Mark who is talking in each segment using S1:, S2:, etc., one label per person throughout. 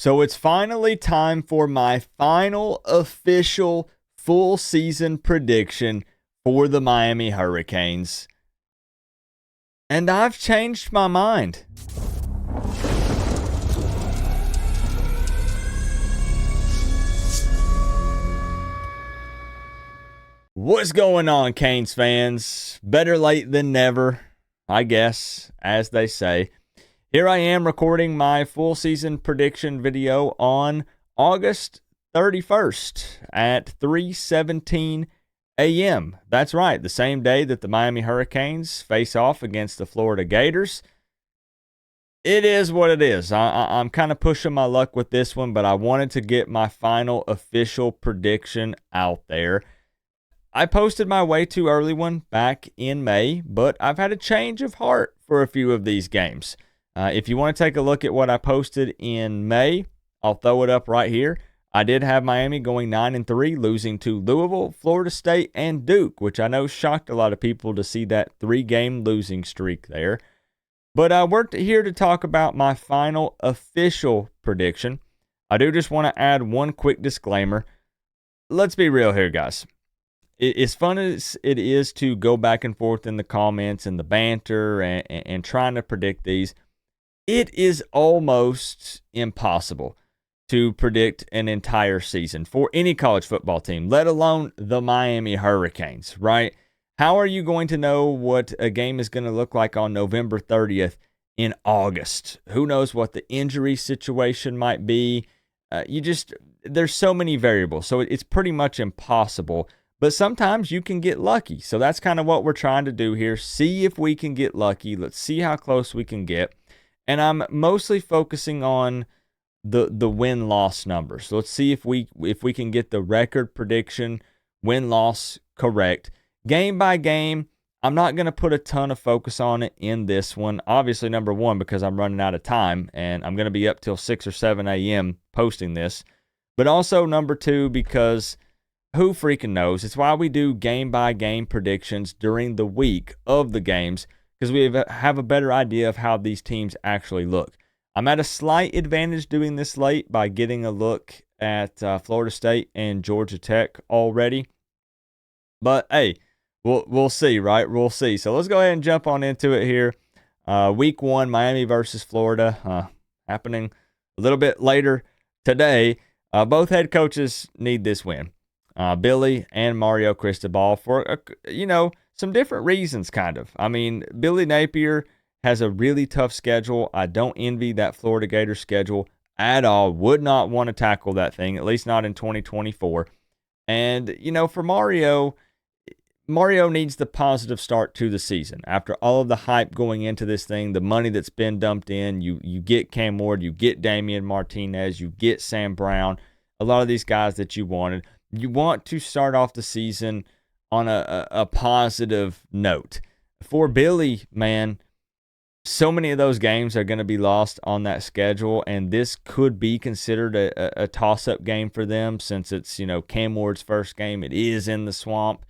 S1: So it's finally time for my final official full season prediction for the Miami Hurricanes. And I've changed my mind. What's going on, Canes fans? Better late than never, I guess, as they say. Here I am recording my full season prediction video on August 31st at 3:17 a.m. That's right, the same day that the Miami Hurricanes face off against the Florida Gators. It is what it is. I'm kind of pushing my luck with this one, but I wanted to get my final official prediction out there. I posted my way too early one back in May, but I've had a change of heart for a few of these games. If you want to take a look at what I posted in May, I'll throw it up right here. I did have Miami going 9-3, losing to Louisville, Florida State, and Duke, which I know shocked a lot of people to see that 3-game losing streak there. But we're here to talk about my final official prediction. I do just want to add one quick disclaimer. Let's be real here, guys. As fun as it is to go back and forth in the comments and the banter and trying to predict these, it is almost impossible to predict an entire season for any college football team, let alone the Miami Hurricanes, right? How are you going to know what a game is going to look like on November 30th in August? Who knows what the injury situation might be? There's so many variables, so it's pretty much impossible. But sometimes you can get lucky. So that's kind of what we're trying to do here. See if we can get lucky. Let's see how close we can get. And I'm mostly focusing on the win-loss numbers. So let's see if we can get the record prediction win-loss correct. Game by game, I'm not going to put a ton of focus on it in this one. Obviously, number one, because I'm running out of time, and I'm going to be up till 6 or 7 a.m. posting this. But also, number two, because who freaking knows? It's why we do game-by-game predictions during the week of the games, because we have a better idea of how these teams actually look. I'm at a slight advantage doing this late by getting a look at Florida State and Georgia Tech already. But, hey, we'll see, right? We'll see. So let's go ahead and jump on into it here. Week 1, Miami versus Florida, happening a little bit later today. Both head coaches need this win. Billy and Mario Cristobal for, some different reasons, kind of. I mean, Billy Napier has a really tough schedule. I don't envy that Florida Gators schedule at all. Would not want to tackle that thing, at least not in 2024. And, for Mario needs the positive start to the season. After all of the hype going into this thing, the money that's been dumped in, you get Cam Ward, you get Damian Martinez, you get Sam Brown, a lot of these guys that you wanted. You want to start off the season on a positive note. For Billy, man, so many of those games are going to be lost on that schedule, and this could be considered a toss-up game for them since it's, Cam Ward's first game. It is in the swamp.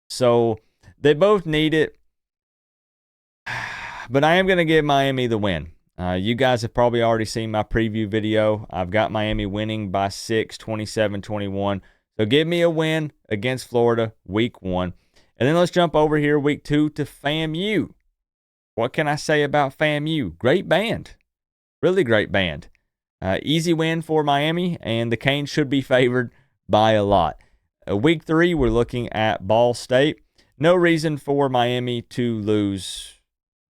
S1: So they both need it, but I am going to give Miami the win. You guys have probably already seen my preview video. I've got Miami winning by 6, 27-21. So give me a win against Florida, week 1. And then let's jump over here, week 2, to FAMU. What can I say about FAMU? Great band. Really great band. Easy win for Miami, and the Canes should be favored by a lot. Week 3, we're looking at Ball State. No reason for Miami to lose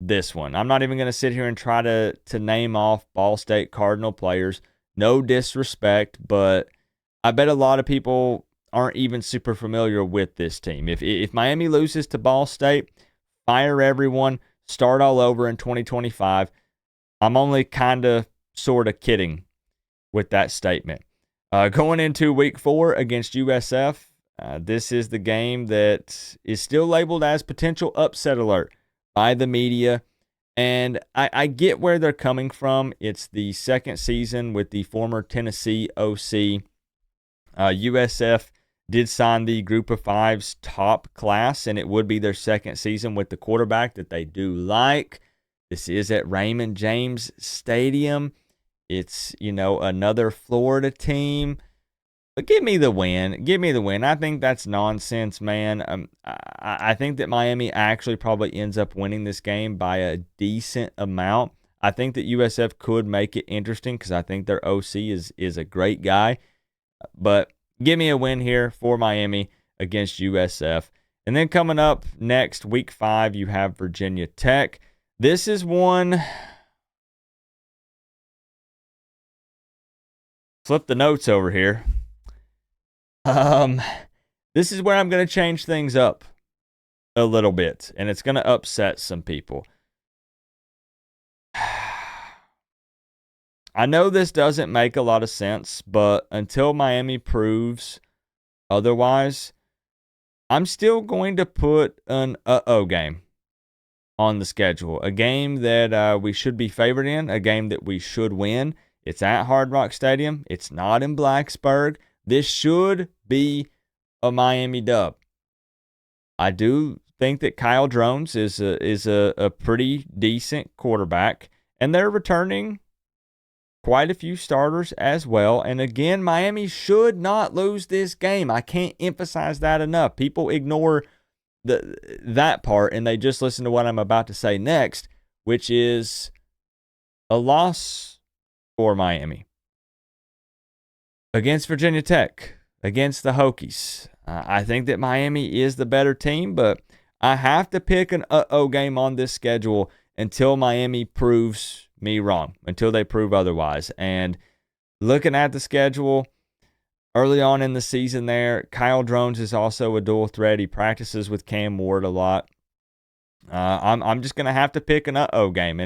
S1: this one. I'm not even going to sit here and try to name off Ball State Cardinal players. No disrespect, but I bet a lot of people aren't even super familiar with this team. If Miami loses to Ball State, fire everyone, start all over in 2025. I'm only kind of sort of kidding with that statement. Going into week 4 against USF, this is the game that is still labeled as potential upset alert by the media. And I get where they're coming from. It's the second season with the former Tennessee OC. USF did sign the Group of Five's top class, and it would be their second season with the quarterback that they do like. This is at Raymond James Stadium. It's, another Florida team. But give me the win. Give me the win. I think that's nonsense, man. I think that Miami actually probably ends up winning this game by a decent amount. I think that USF could make it interesting because I think their OC is a great guy. But give me a win here for Miami against USF. And then coming up next, week 5, you have Virginia Tech. This is one. Flip the notes over here. This is where I'm going to change things up a little bit, and it's going to upset some people. I know this doesn't make a lot of sense, but until Miami proves otherwise, I'm still going to put an game on the schedule. A game that we should be favored in, a game that we should win. It's at Hard Rock Stadium. It's not in Blacksburg. This should be a Miami dub. I do think that Kyle Drones is a pretty decent quarterback, and they're returning quite a few starters as well. And again, Miami should not lose this game. I can't emphasize that enough. People ignore that part, and they just listen to what I'm about to say next, which is a loss for Miami against Virginia Tech, against the Hokies. I think that Miami is the better team, but I have to pick an game on this schedule until Miami proves me wrong, until they prove otherwise. And looking at the schedule early on in the season there, Kyle Drones is also a dual threat. He practices with Cam Ward a lot. I'm just going to have to pick an game.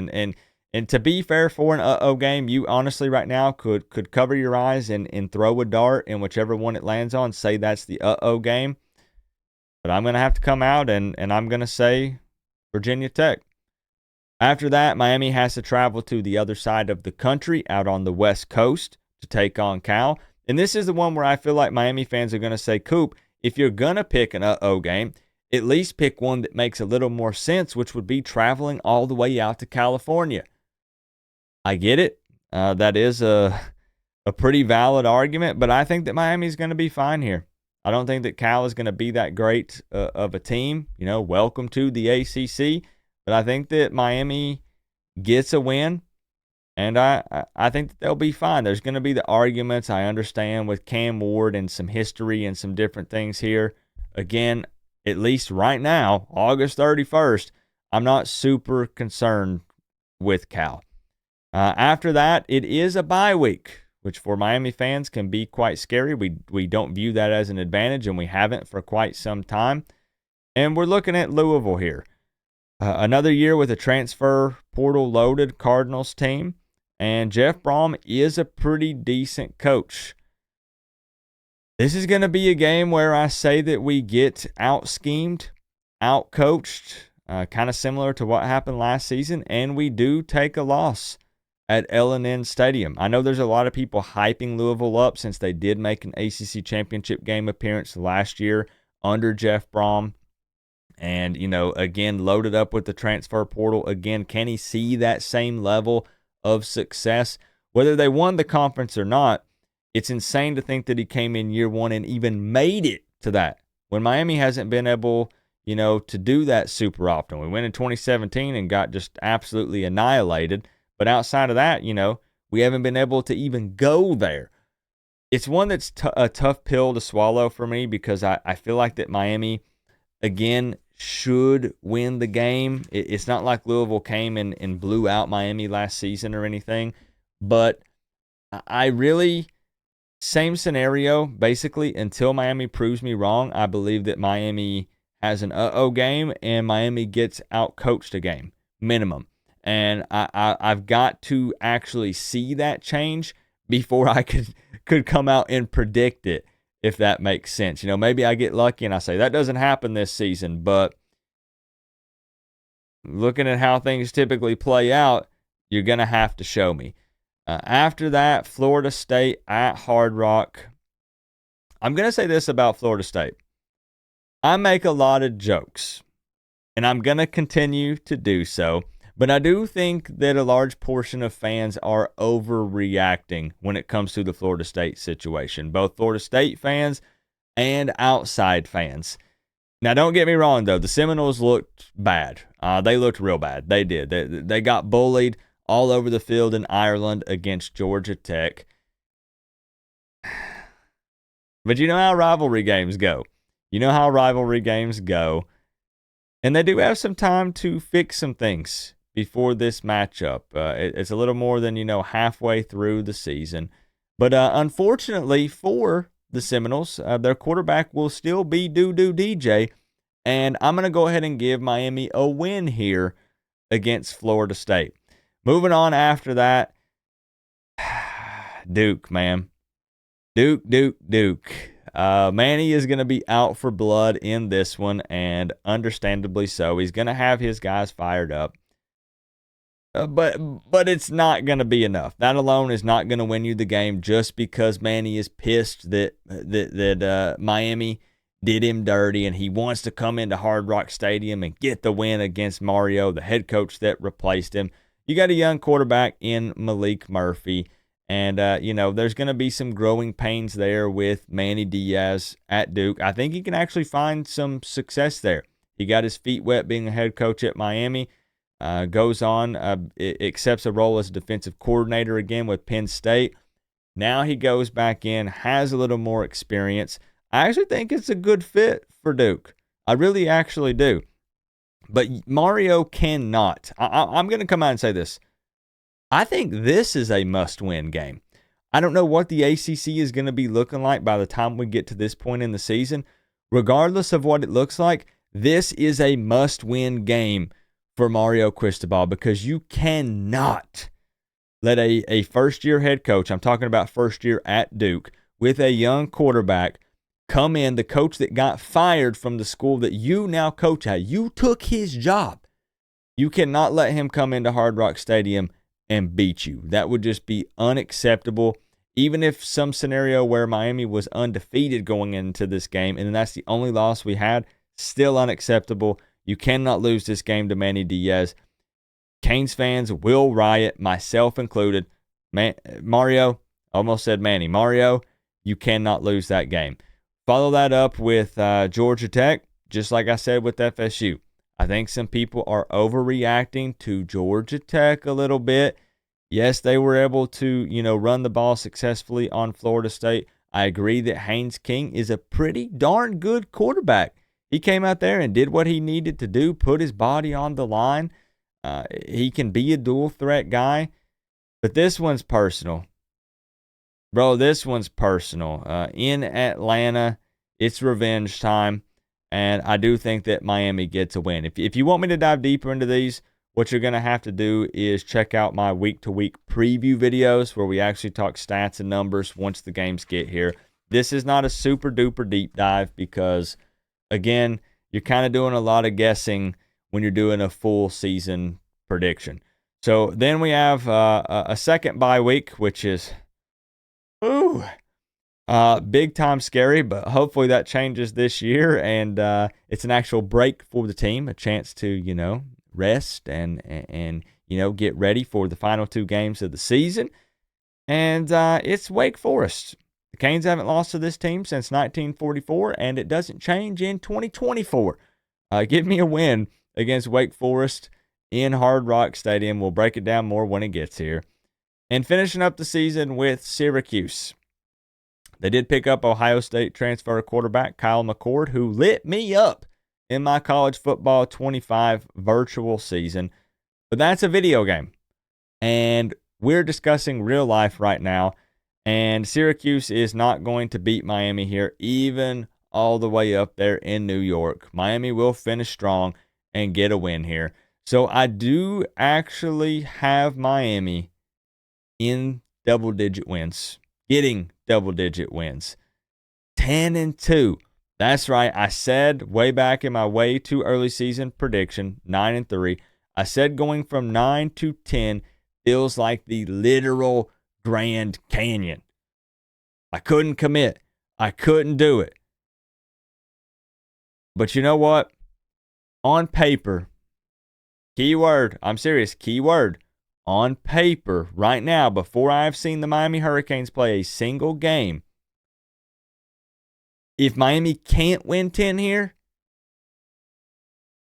S1: And to be fair, for an game, you honestly right now could cover your eyes and throw a dart, and whichever one it lands on, say that's the game. But I'm going to have to come out and I'm going to say Virginia Tech. After that, Miami has to travel to the other side of the country, out on the West Coast, to take on Cal. And this is the one where I feel like Miami fans are going to say, Coop, if you're going to pick an game, at least pick one that makes a little more sense, which would be traveling all the way out to California. I get it. That is a pretty valid argument, but I think that Miami's going to be fine here. I don't think that Cal is going to be that great of a team. Welcome to the ACC. But I think that Miami gets a win, and I think that they'll be fine. There's going to be the arguments, I understand, with Cam Ward and some history and some different things here. Again, at least right now, August 31st, I'm not super concerned with Cal. After that, it is a bye week, which for Miami fans can be quite scary. We don't view that as an advantage, and we haven't for quite some time. And we're looking at Louisville here. Another year with a transfer portal loaded Cardinals team, and Jeff Brom is a pretty decent coach. This is going to be a game where I say that we get out-schemed, out-coached, kind of similar to what happened last season, and we do take a loss at L&N Stadium. I know there's a lot of people hyping Louisville up since they did make an ACC championship game appearance last year under Jeff Brom. And, again, loaded up with the transfer portal. Again, can he see that same level of success? Whether they won the conference or not, it's insane to think that he came in year one and even made it to that, when Miami hasn't been able, to do that super often. We went in 2017 and got just absolutely annihilated. But outside of that, we haven't been able to even go there. It's one that's a tough pill to swallow for me, because I feel like that Miami, again, should win the game. It's not like Louisville came and blew out Miami last season or anything, but I really, same scenario, basically, until Miami proves me wrong. I believe that Miami has an game and Miami gets out-coached a game, minimum. And I've got to actually see that change before I could come out and predict it, if that makes sense. Maybe I get lucky and I say that doesn't happen this season, but looking at how things typically play out, you're going to have to show me. After that, Florida State at Hard Rock. I'm going to say this about Florida State. I make a lot of jokes, and I'm going to continue to do so, But I do think that a large portion of fans are overreacting when it comes to the Florida State situation, both Florida State fans and outside fans. Now, don't get me wrong, though. The Seminoles looked bad. They looked real bad. They did. They got bullied all over the field in Ireland against Georgia Tech. But you know how rivalry games go. And they do have some time to fix some things before this matchup. It's a little more than, halfway through the season. But unfortunately for the Seminoles, their quarterback will still be DJ. And I'm going to go ahead and give Miami a win here against Florida State. Moving on after that, Duke, man. Duke. Manny is going to be out for blood in this one, and understandably so. He's going to have his guys fired up. But it's not going to be enough. That alone is not going to win you the game just because Manny is pissed that Miami did him dirty, and he wants to come into Hard Rock Stadium and get the win against Mario, the head coach that replaced him. You got a young quarterback in Malik Murphy, and, there's going to be some growing pains there with Manny Diaz at Duke. I think he can actually find some success there. He got his feet wet being a head coach at Miami, goes on, accepts a role as a defensive coordinator again with Penn State. Now he goes back in, has a little more experience. I actually think it's a good fit for Duke. I really actually do. But Mario cannot. I'm going to come out and say this. I think this is a must-win game. I don't know what the ACC is going to be looking like by the time we get to this point in the season. Regardless of what it looks like, this is a must-win game for Mario Cristobal because you cannot let a first-year head coach, I'm talking about first year at Duke, with a young quarterback come in, the coach that got fired from the school that you now coach at. You took his job. You cannot let him come into Hard Rock Stadium and beat you. That would just be unacceptable. Even if some scenario where Miami was undefeated going into this game, and that's the only loss we had, still unacceptable. You cannot lose this game to Manny Diaz. Canes fans will riot, myself included. Mario, almost said Manny. Mario, you cannot lose that game. Follow that up with Georgia Tech, just like I said with FSU. I think some people are overreacting to Georgia Tech a little bit. Yes, they were able to, run the ball successfully on Florida State. I agree that Haynes King is a pretty darn good quarterback. He came out there and did what he needed to do, put his body on the line. He can be a dual threat guy. But this one's personal. Bro, this one's personal. In Atlanta, it's revenge time. And I do think that Miami gets a win. If you want me to dive deeper into these, what you're going to have to do is check out my week-to-week preview videos where we actually talk stats and numbers once the games get here. This is not a super-duper deep dive because, again, you're kind of doing a lot of guessing when you're doing a full season prediction. So then we have a second bye week, which is big time scary, but hopefully that changes this year, and it's an actual break for the team, a chance to, rest and get ready for the final two games of the season. And it's Wake Forest. The Canes haven't lost to this team since 1944, and it doesn't change in 2024. Give me a win against Wake Forest in Hard Rock Stadium. We'll break it down more when it gets here. And finishing up the season with Syracuse. They did pick up Ohio State transfer quarterback Kyle McCord, who lit me up in my college football 25 virtual season. But that's a video game. And we're discussing real life right now. And Syracuse is not going to beat Miami here, even all the way up there in New York. Miami will finish strong and get a win here. So I do actually have Miami in double-digit wins. Getting double-digit wins. 10-2. That's right. I said way back in my way too early season prediction, 9-3. I said going from 9 to 10 feels like the literal Grand Canyon. I couldn't commit. I couldn't do it. But you know what? On paper, Keyword, I'm serious, keyword, on paper right now, before I've seen the Miami Hurricanes play a single game, if Miami can't win 10 here,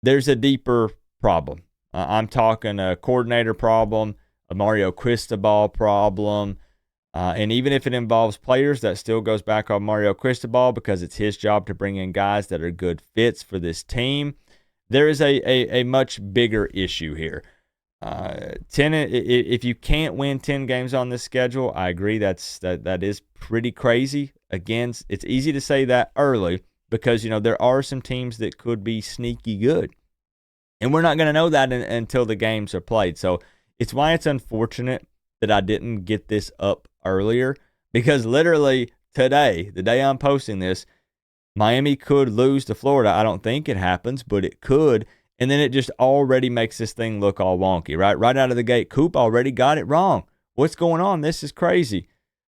S1: there's a deeper problem. I'm talking a coordinator problem, a Mario Cristobal problem, and even if it involves players, that still goes back on Mario Cristobal because it's his job to bring in guys that are good fits for this team. There is a much bigger issue here. If you can't win 10 games on this schedule, I agree that is pretty crazy. Again, it's easy to say that early because, there are some teams that could be sneaky good. And we're not going to know that until the games are played. So it's why it's unfortunate that I didn't get this up earlier, because literally today, the day I'm posting this, Miami could lose to Florida. I don't think it happens, but it could. And then it just already makes this thing look all wonky, right? Right out of the gate, Coop already got it wrong. What's going on? This is crazy.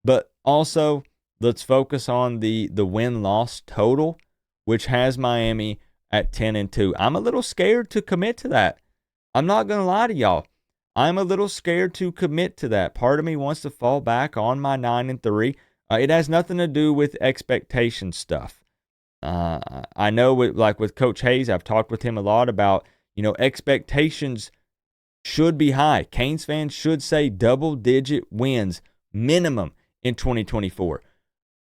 S1: But also, let's focus on the win-loss total, which has Miami at 10-2. I'm a little scared to commit to that. I'm not going to lie to y'all. I'm a little scared to commit to that. Part of me wants to fall back on my 9-3. It has nothing to do with expectation stuff. I know with Coach Hayes, I've talked with him a lot about, expectations should be high. Canes fans should say double-digit wins minimum in 2024.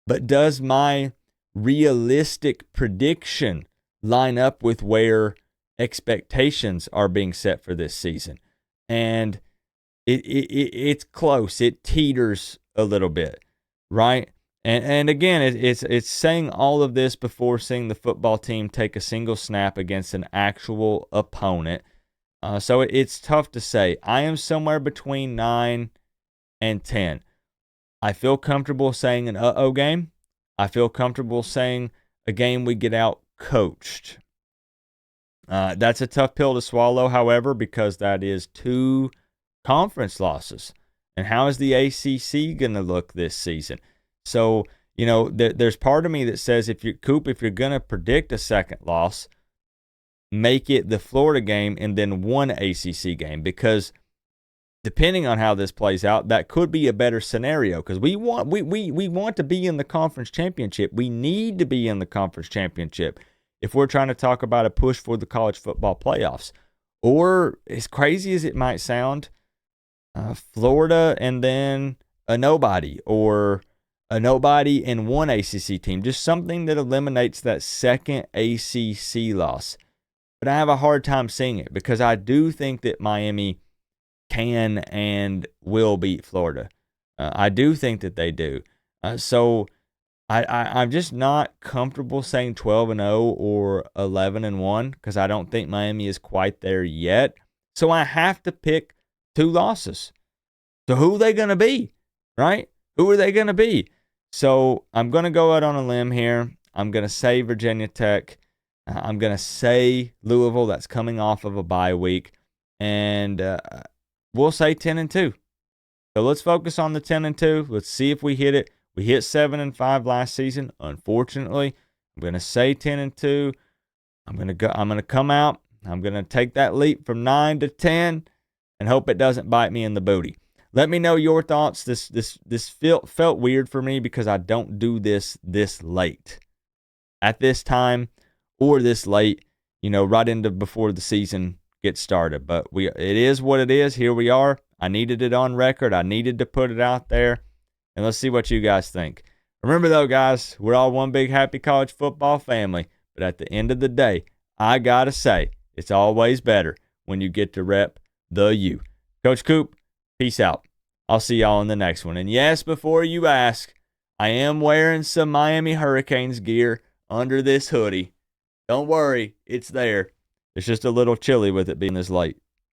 S1: But does my realistic prediction line up with where expectations are being set for this season? And it's close. It teeters a little bit, right? And again, it's saying all of this before seeing the football team take a single snap against an actual opponent. So it's tough to say. I am somewhere between 9 and 10. I feel comfortable saying an uh-oh game. I feel comfortable saying a game we get out coached. That's a tough pill to swallow, however, because that is 2 conference losses. And how is the ACC going to look this season? So, there's part of me that says if you're going to predict a second loss, make it the Florida game and then one ACC game, because depending on how this plays out, that could be a better scenario, because we want to be in the conference championship. We need to be in the conference championship if we're trying to talk about a push for the college football playoffs. Or, as crazy as it might sound, Florida and then a nobody, or a nobody and one ACC team. Just something that eliminates that second ACC loss. But I have a hard time seeing it, because I do think that Miami can and will beat Florida. I do think that they do. So I'm just not comfortable saying 12-0 or 11-1, because I don't think Miami is quite there yet. So I have to pick 2 losses. So who are they going to be, right? Who are they going to be? So I'm going to go out on a limb here. I'm going to say Virginia Tech. I'm going to say Louisville. That's coming off of a bye week. And we'll say 10-2. So let's focus on the 10-2. Let's see if we hit it. We hit 7-5 last season. Unfortunately, I'm going to say 10-2. I'm going to come out. I'm going to take that leap from 9 to 10 and hope it doesn't bite me in the booty. Let me know your thoughts. This felt weird for me, because I don't do this late at this time, or this late, right into before the season gets started. But it is what it is. Here we are. I needed it on record. I needed to put it out there. And let's see what you guys think. Remember, though, guys, we're all one big happy college football family. But at the end of the day, I got to say, it's always better when you get to rep the U. Coach Coop, peace out. I'll see y'all in the next one. And yes, before you ask, I am wearing some Miami Hurricanes gear under this hoodie. Don't worry, it's there. It's just a little chilly with it being this late.